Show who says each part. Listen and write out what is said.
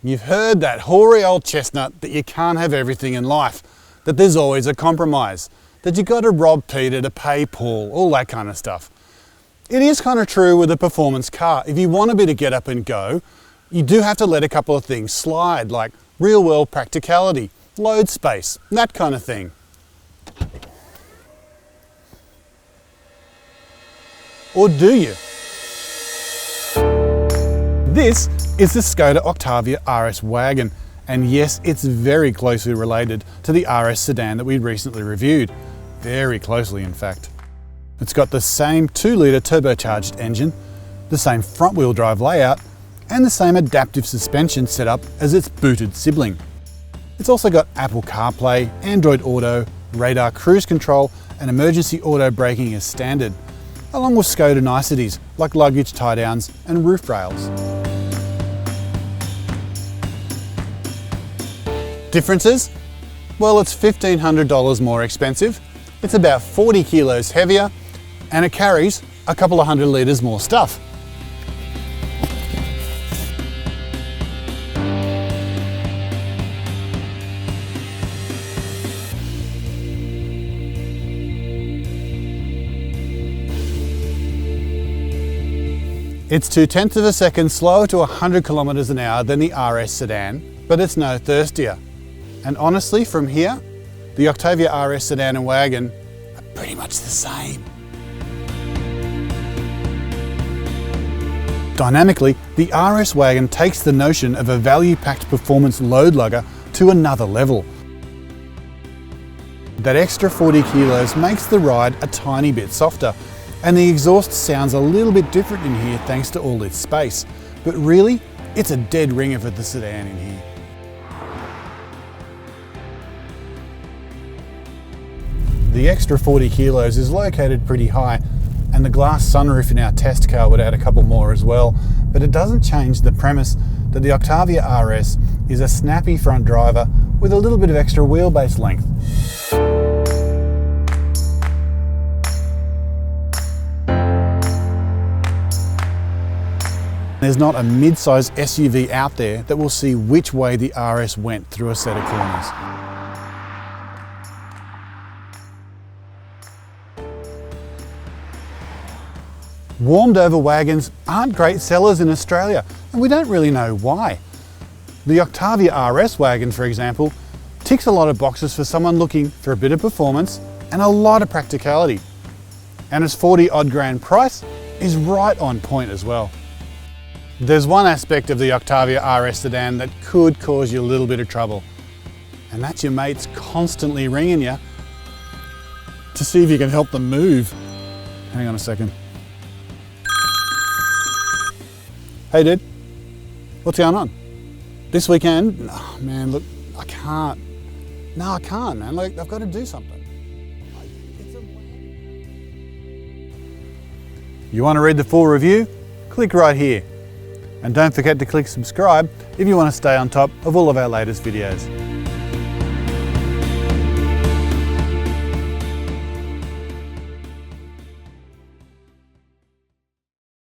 Speaker 1: You've heard that hoary old chestnut that you can't have everything in life, that there's always a compromise, that you got to rob Peter to pay Paul, all that kind of stuff. It is kind of true with a performance car. If you want a bit of get up and go, you do have to let a couple of things slide, like real world practicality, load space, that kind of thing. Or do you? This is the Skoda Octavia RS wagon, and yes, it's very closely related to the RS sedan that we recently reviewed. Very closely, in fact. It's got the same 2-litre turbocharged engine, the same front-wheel drive layout, and the same adaptive suspension setup as its booted sibling. It's also got Apple CarPlay, Android Auto, radar cruise control, and emergency auto braking as standard, along with Skoda niceties like luggage tie-downs and roof rails. Differences? Well, it's $1,500 more expensive, it's about 40 kilos heavier, and it carries a couple of 100 litres more stuff. It's 0.2 of a second slower to 100 kilometres an hour than the RS sedan, but it's no thirstier. And honestly, from here, the Octavia RS sedan and wagon are pretty much the same. Dynamically, the RS wagon takes the notion of a value-packed performance load lugger to another level. That extra 40 kilos makes the ride a tiny bit softer, and the exhaust sounds a little bit different in here thanks to all its space. But really, it's a dead ringer for the sedan in here. The extra 40 kilos is located pretty high, and the glass sunroof in our test car would add a couple more as well, but it doesn't change the premise that the Octavia RS is a snappy front driver with a little bit of extra wheelbase length. There's not a mid-size SUV out there that will see which way the RS went through a set of corners. Warmed over wagons aren't great sellers in Australia, and we don't really know why. The Octavia RS wagon, for example, ticks a lot of boxes for someone looking for a bit of performance and a lot of practicality. And its 40 odd grand price is right on point as well. There's one aspect of the Octavia RS sedan that could cause you a little bit of trouble, and that's your mates constantly ringing you to see if you can help them move. Hang on a second. Hey dude, what's going on? This weekend? Oh man, look, I can't. No, I can't, man. Like, I've got to do something. You want to read the full review? Click right here. And don't forget to click subscribe if you want to stay on top of all of our latest videos.